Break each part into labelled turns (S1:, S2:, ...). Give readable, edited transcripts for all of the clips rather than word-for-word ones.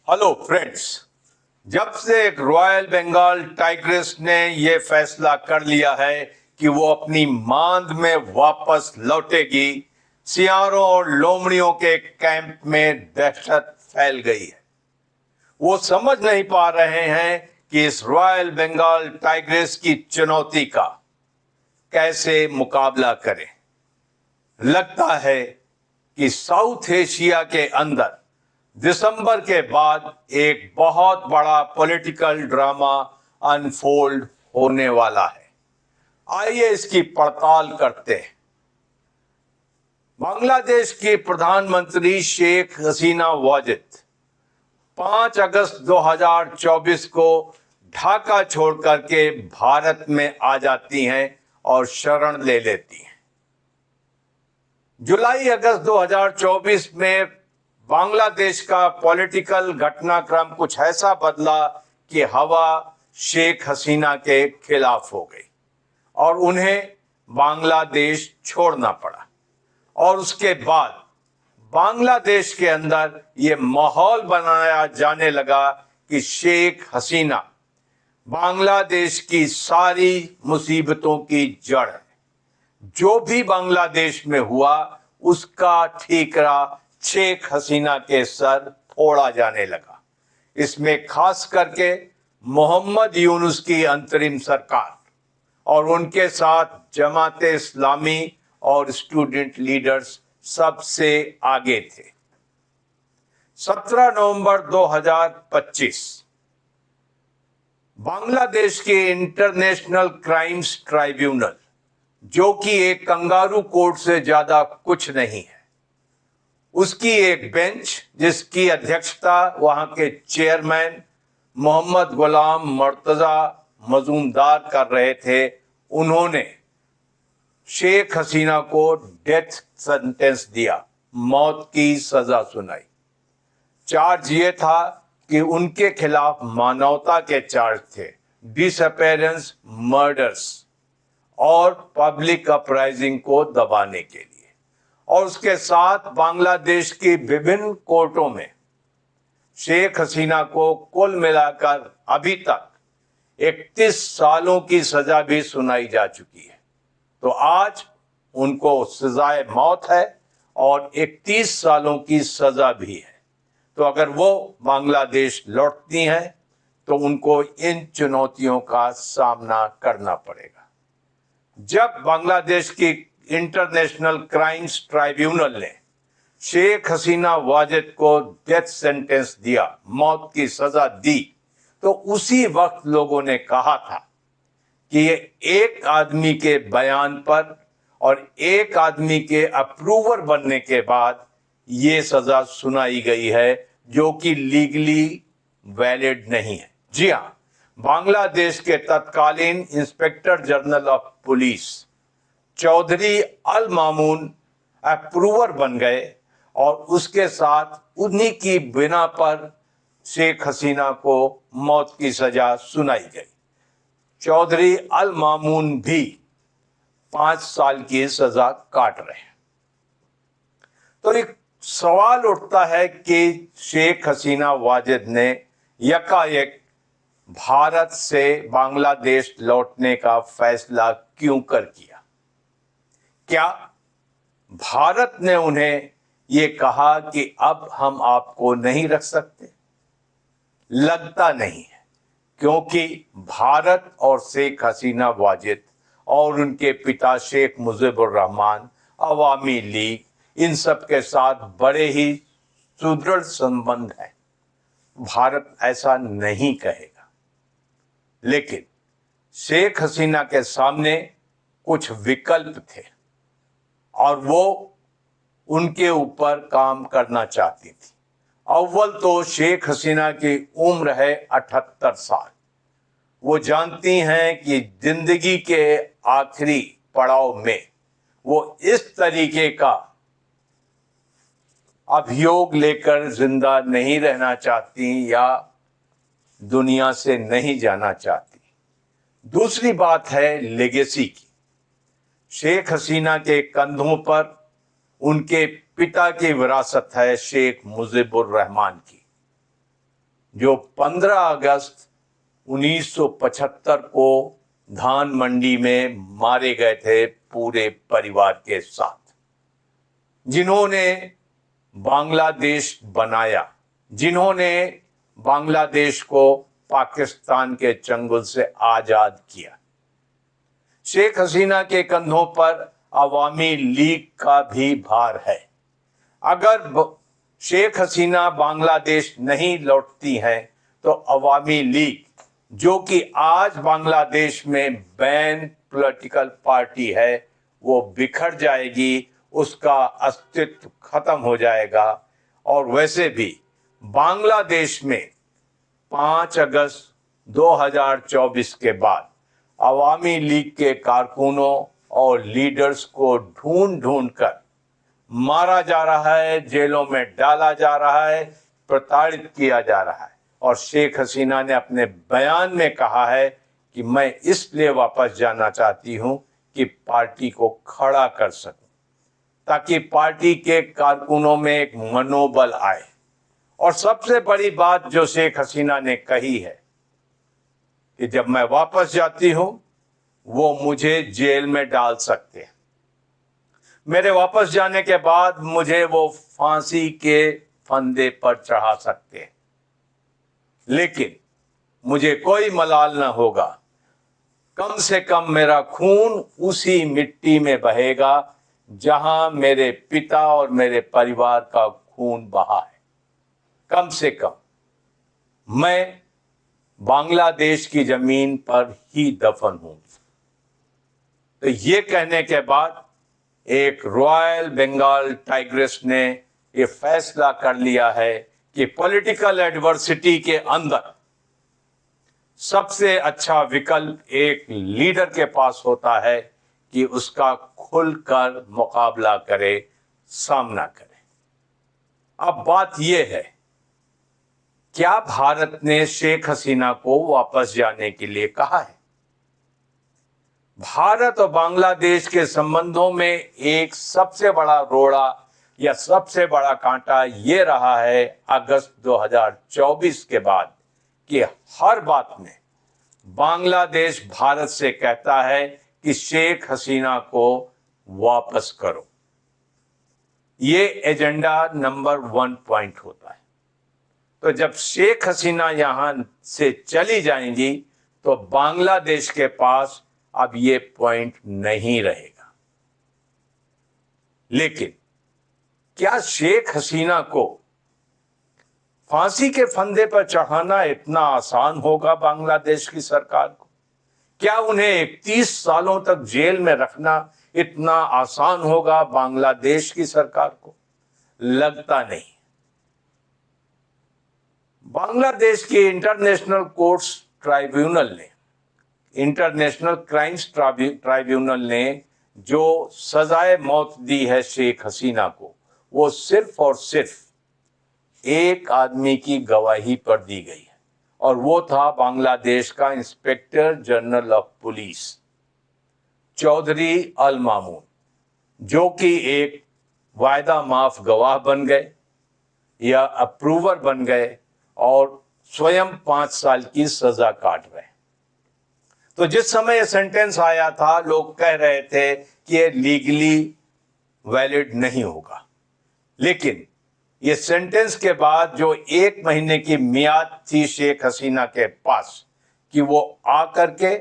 S1: Hello friends. जब से एक रॉयल बंगाल टाइग्रेस ने यह फैसला कर लिया है कि वो अपनी मांद में वापस लौटेगी, सियारों और लोमड़ियों के कैंप में दहशत फैल गई है। वो समझ नहीं पा रहे हैं कि इस रॉयल बंगाल टाइग्रेस की चुनौती का कैसे मुकाबला करें। लगता है कि साउथ एशिया के अंदर दिसंबर के बाद एक बहुत बड़ा पॉलिटिकल ड्रामा अनफोल्ड होने वाला है। आइए इसकी पड़ताल करते हैं। बांग्लादेश की प्रधानमंत्री शेख हसीना वाजिद 5 अगस्त 2024 को ढाका छोड़ करके भारत में आ जाती हैं और शरण ले लेती हैं। जुलाई अगस्त 2024 में बांग्लादेश का पॉलिटिकल घटनाक्रम कुछ ऐसा बदला कि हवा शेख हसीना के खिलाफ हो गई और उन्हें बांग्लादेश छोड़ना पड़ा। और उसके बाद बांग्लादेश के अंदर ये माहौल बनाया जाने लगा कि शेख हसीना बांग्लादेश की सारी मुसीबतों की जड़ है। जो भी बांग्लादेश में हुआ उसका ठीकरा शेख हसीना के सर फोड़ा जाने लगा। इसमें खास करके मोहम्मद यूनुस की अंतरिम सरकार और उनके साथ जमाते इस्लामी और स्टूडेंट लीडर्स सबसे आगे थे। 17 नवंबर 2025 बांग्लादेश के इंटरनेशनल क्राइम्स ट्राइब्यूनल, जो कि एक कंगारू कोर्ट से ज्यादा कुछ नहीं है, उसकी एक बेंच जिसकी अध्यक्षता वहां के चेयरमैन मोहम्मद गुलाम मुर्तजा मजूमदार कर रहे थे, उन्होंने शेख हसीना को डेथ सेंटेंस दिया, मौत की सजा सुनाई। चार्ज ये था कि उनके खिलाफ मानवता के चार्ज थे, डिसअपेरेंस, मर्डर्स और पब्लिक अपराइजिंग को दबाने के लिए। और उसके साथ बांग्लादेश की विभिन्न कोर्टों में शेख हसीना को कुल मिलाकर अभी तक 31 सालों की सजा भी सुनाई जा चुकी है। तो आज उनको सजाए मौत है और 31 सालों की सजा भी है। तो अगर वो बांग्लादेश लौटती हैं तो उनको इन चुनौतियों का सामना करना पड़ेगा। जब बांग्लादेश की इंटरनेशनल क्राइम्स ट्राइब्यूनल ने शेख हसीना वाजिद को डेथ सेंटेंस दिया, मौत की सजा दी, तो उसी वक्त लोगों ने कहा था कि ये एक आदमी के बयान पर और एक आदमी के अप्रूवर बनने के बाद ये सजा सुनाई गई है, जो कि लीगली वैलिड नहीं है। जी हां, बांग्लादेश के तत्कालीन inspector general of police Chowdhury Al Mamun approver बन गए और उसके साथ उन्हीं की बिना पर शेख हसीना को मौत की सजा सुनाई गई। चौधरी अल मामून भी 5 साल की सजा काट रहे हैं। तो एक सवाल उठता है कि शेख हसीना वाजिद ने यकायक भारत से बांग्लादेश लौटने का फैसला क्यों कर किया? क्या भारत ने उन्हें यह कहा कि अब हम आपको नहीं रख सकते? लगता नहीं है, क्योंकि भारत और शेख हसीना वाजिद और उनके पिता शेख मुजीबुर रहमान, अवामी लीग, इन सब के साथ बड़े ही सुदृढ़ संबंध हैं। भारत ऐसा नहीं कहेगा, लेकिन शेख हसीना के सामने कुछ विकल्प थे और वो उनके ऊपर काम करना चाहती थी। अव्वल तो शेख हसीना की उम्र है 78 साल। वो जानती हैं कि जिंदगी के आखिरी पड़ाव में वो इस तरीके का अभियोग लेकर जिंदा नहीं रहना चाहती या दुनिया से नहीं जाना चाहती। दूसरी बात है लेगेसी की। शेख हसीना के कंधों पर उनके पिता की विरासत है शेख मुजीबुर रहमान की। जो 15 अगस्त 1975 को धान मंडी में मारे गए थे पूरे परिवार के साथ, जिन्होंने बांग्लादेश बनाया, जिन्होंने बांग्लादेश को पाकिस्तान के चंगुल से आजाद किया। शेख हसीना के कंधों पर अवामी लीग का भी भार है। अगर शेख हसीना बांग्लादेश नहीं लौटती हैं तो अवामी लीग, जो कि आज बांग्लादेश में बैन पॉलिटिकल पार्टी है, वो बिखर जाएगी, उसका अस्तित्व खत्म हो जाएगा। और वैसे भी बांग्लादेश में 5 अगस्त 2024 के बाद अवामी लीग के कारकुनों और लीडर्स को ढूंढ ढूंढ कर मारा जा रहा है, जेलों में डाला जा रहा है, प्रताड़ित किया जा रहा है। और शेख हसीना ने अपने बयान में कहा है कि मैं इसलिए वापस जाना चाहती हूं कि पार्टी को खड़ा कर सकूं, ताकि पार्टी के कारकुनों में एक मनोबल आए। और सबसे बड़ी बात जो शेख हसीना ने कही है कि जब मैं वापस जाती हूं वो मुझे जेल में डाल सकते हैं, मेरे वापस जाने के बाद मुझे वो फांसी के फंदे पर चढ़ा सकते हैं, लेकिन मुझे कोई मलाल न होगा। कम से कम मेरा खून उसी मिट्टी में बहेगा जहां मेरे पिता और मेरे परिवार का खून बहा है। कम से कम मैं बांग्लादेश की जमीन पर ही दफन हूं। तो ये कहने के बाद एक रॉयल बंगाल टाइग्रेस ने ये फैसला कर लिया है कि पॉलिटिकल एडवर्सिटी के अंदर सबसे अच्छा विकल्प एक लीडर के पास होता है कि उसका खुलकर मुकाबला करे, सामना करे। अब बात यह है, क्या भारत ने शेख हसीना को वापस जाने के लिए कहा है? भारत और बांग्लादेश के संबंधों में एक सबसे बड़ा रोड़ा या सबसे बड़ा कांटा ये रहा है अगस्त 2024 के बाद कि हर बात में बांग्लादेश भारत से कहता है कि शेख हसीना को वापस करो। ये एजेंडा नंबर 1 पॉइंट होता है। तो जब शेख हसीना यहां से चली जाएंगी तो बांग्लादेश के पास अब ये पॉइंट नहीं रहेगा। लेकिन क्या शेख हसीना को फांसी के फंदे पर चढ़ाना इतना आसान होगा बांग्लादेश की सरकार को? क्या उन्हें 31 सालों तक जेल में रखना इतना आसान होगा बांग्लादेश की सरकार को? लगता नहीं। बांग्लादेश की इंटरनेशनल कोर्ट्स ट्राइब्यूनल ने, इंटरनेशनल क्राइम्स ट्राइब्यूनल ने जो सजाए मौत दी है शेख हसीना को, वो सिर्फ और सिर्फ एक आदमी की गवाही पर दी गई है, और वो था बांग्लादेश का inspector general of police Chowdhury Al Mamun, जो कि एक वायदा माफ गवाह बन गए या अप्रूवर बन गए और स्वयं 5 साल की सजा काट रहे। तो जिस समय यह सेंटेंस आया था, लोग कह रहे थे कि यह लीगली वैलिड नहीं होगा, लेकिन ये सेंटेंस के बाद जो 1 महीने की मियाद थी शेख हसीना के पास कि वो आकर के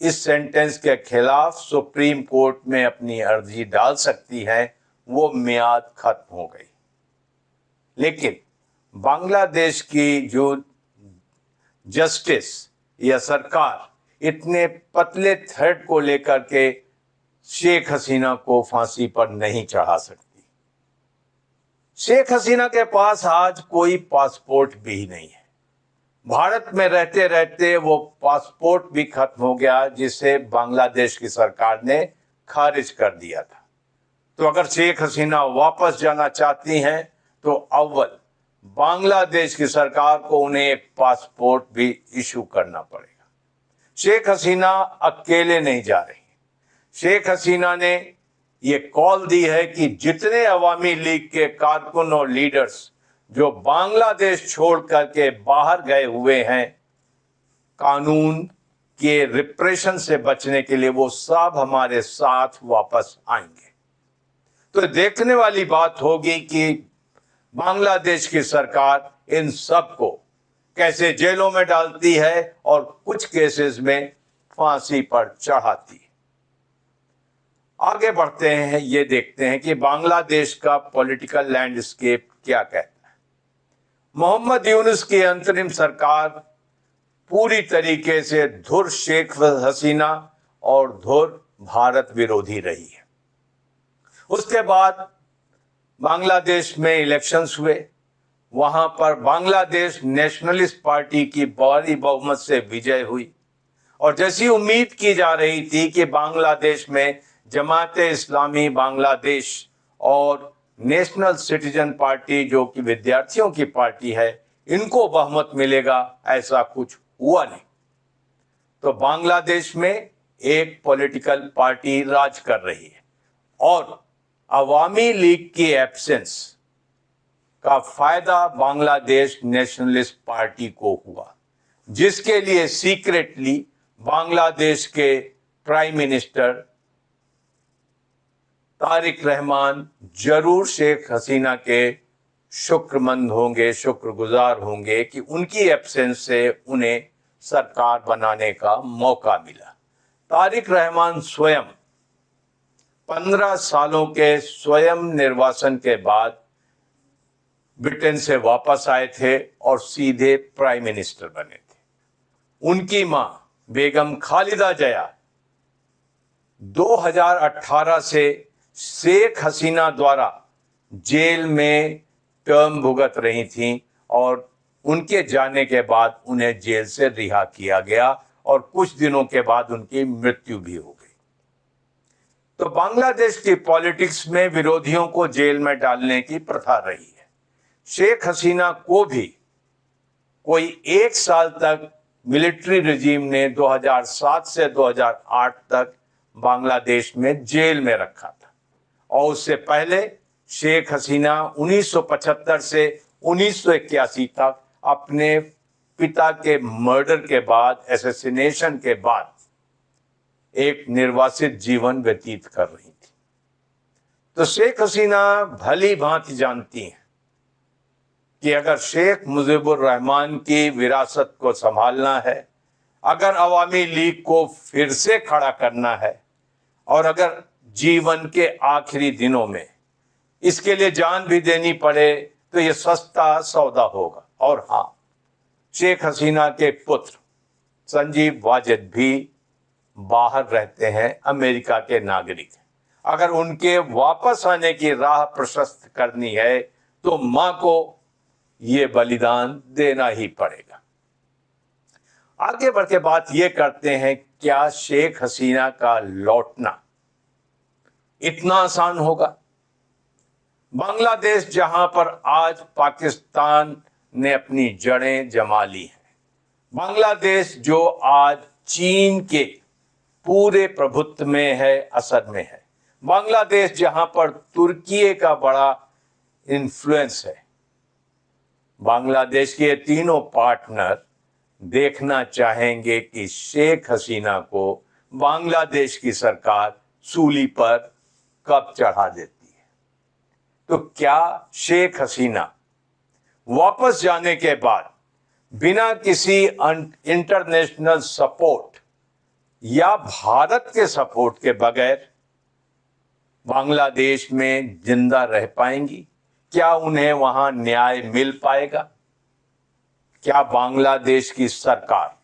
S1: इस सेंटेंस के खिलाफ सुप्रीम कोर्ट में अपनी अर्जी डाल सकती है, वो मियाद खत्म हो गई। लेकिन बांग्लादेश की जो जस्टिस या सरकार इतने पतले थ्रेड को लेकर के शेख हसीना को फांसी पर नहीं चढ़ा सकती। शेख हसीना के पास आज कोई पासपोर्ट भी नहीं है। भारत में रहते रहते वो पासपोर्ट भी खत्म हो गया, जिसे बांग्लादेश की सरकार ने खारिज कर दिया था। तो अगर शेख हसीना वापस जाना चाहती हैं तो अव्वल बांग्लादेश की सरकार को उन्हें एक पासपोर्ट भी इशू करना पड़ेगा। शेख हसीना अकेले नहीं जा रही। शेख हसीना ने ये कॉल दी है कि जितने अवामी लीग के कारकुन और लीडर्स जो बांग्लादेश छोड़ करके बाहर गए हुए हैं कानून के रिप्रेशन से बचने के लिए, वो सब हमारे साथ वापस आएंगे। तो देखने वाली बात होगी कि बांग्लादेश की सरकार इन सब को कैसे जेलों में डालती है और कुछ केसेस में फांसी पर चढ़ाती है। आगे बढ़ते हैं, ये देखते हैं कि बांग्लादेश का पॉलिटिकल लैंडस्केप क्या कहता है। मोहम्मद यूनुस की अंतरिम सरकार पूरी तरीके से धुर शेख हसीना और धुर भारत विरोधी रही है। उसके बाद बांग्लादेश में इलेक्शंस हुए, वहां पर बांग्लादेश नेशनलिस्ट पार्टी की भारी बहुमत से विजय हुई और जैसी उम्मीद की जा रही थी कि बांग्लादेश में जमाते इस्लामी बांग्लादेश और नेशनल सिटीजन पार्टी जो कि विद्यार्थियों की पार्टी है, इनको बहुमत मिलेगा, ऐसा कुछ हुआ नहीं। तो बांग्लादेश में एक पॉलिटिकल पार्टी राज कर रही है और अवामी लीग की एब्सेंस का फायदा बांग्लादेश नेशनलिस्ट पार्टी को हुआ, जिसके लिए सीक्रेटली बांग्लादेश के प्राइम मिनिस्टर तारिक रहमान जरूर शेख हसीना के शुक्रमंद होंगे, शुक्रगुजार होंगे कि उनकी एब्सेंस से उन्हें सरकार बनाने का मौका मिला। तारिक रहमान स्वयं 15 सालों के स्वयं निर्वासन के बाद ब्रिटेन से वापस आए थे और सीधे प्राइम मिनिस्टर बने थे। उनकी मां बेगम खालिदा जिया 2018 से शेख हसीना द्वारा जेल में टर्म भुगत रही थीं और उनके जाने के बाद उन्हें जेल से रिहा किया गया और कुछ दिनों के बाद उनकी मृत्यु भी हो गई। तो बांग्लादेश की पॉलिटिक्स में विरोधियों को जेल में डालने की प्रथा रही है। शेख हसीना को भी कोई 1 साल तक मिलिट्री रिजीम ने 2007 से 2008 तक बांग्लादेश में जेल में रखा था और उससे पहले शेख हसीना 1975 से 1981 तक अपने पिता के मर्डर के बाद, एसेसिनेशन के बाद एक निर्वासित जीवन व्यतीत कर रही थी। तो शेख हसीना भली भांति जानती हैं कि अगर शेख मुजीबुर रहमान की विरासत को संभालना है, अगर अवामी लीग को फिर से खड़ा करना है और अगर जीवन के आखिरी दिनों में इसके लिए जान भी देनी पड़े तो यह सस्ता सौदा होगा। और हाँ, शेख हसीना के पुत्र संजीव वाजिद भी बाहर रहते हैं, अमेरिका के नागरिक हैं। अगर उनके वापस आने की राह प्रशस्त करनी है तो मां को यह बलिदान देना ही पड़ेगा। आगे बढ़ के बात यह करते हैं, क्या शेख हसीना का लौटना इतना आसान होगा? बांग्लादेश जहां पर आज पाकिस्तान ने अपनी जड़ें जमा ली हैं, बांग्लादेश जो आज चीन के पूरे प्रभुत्व में है, असर में है, बांग्लादेश जहां पर तुर्की का बड़ा इन्फ्लुएंस है, बांग्लादेश के तीनों पार्टनर देखना चाहेंगे कि शेख हसीना को बांग्लादेश की सरकार सूली पर कब चढ़ा देती है। तो क्या शेख हसीना वापस जाने के बाद बिना किसी इंटरनेशनल सपोर्ट या भारत के सपोर्ट के बगैर बांग्लादेश में जिंदा रह पाएंगी? क्या उन्हें वहां न्याय मिल पाएगा? क्या बांग्लादेश की सरकार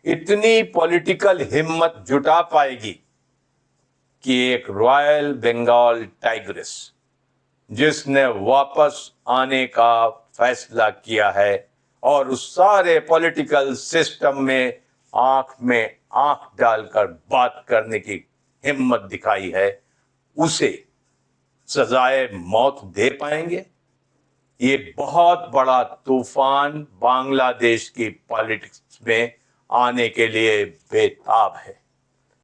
S1: इतनी पॉलिटिकल हिम्मत जुटा पाएगी कि एक रॉयल बंगाल टाइग्रेस जिसने वापस आने का फैसला किया है और उस सारे पॉलिटिकल सिस्टम में आंख डालकर बात करने की हिम्मत दिखाई है, उसे सजाए मौत दे पाएंगे? ये बहुत बड़ा तूफान बांग्लादेश की पॉलिटिक्स में आने के लिए बेताब है।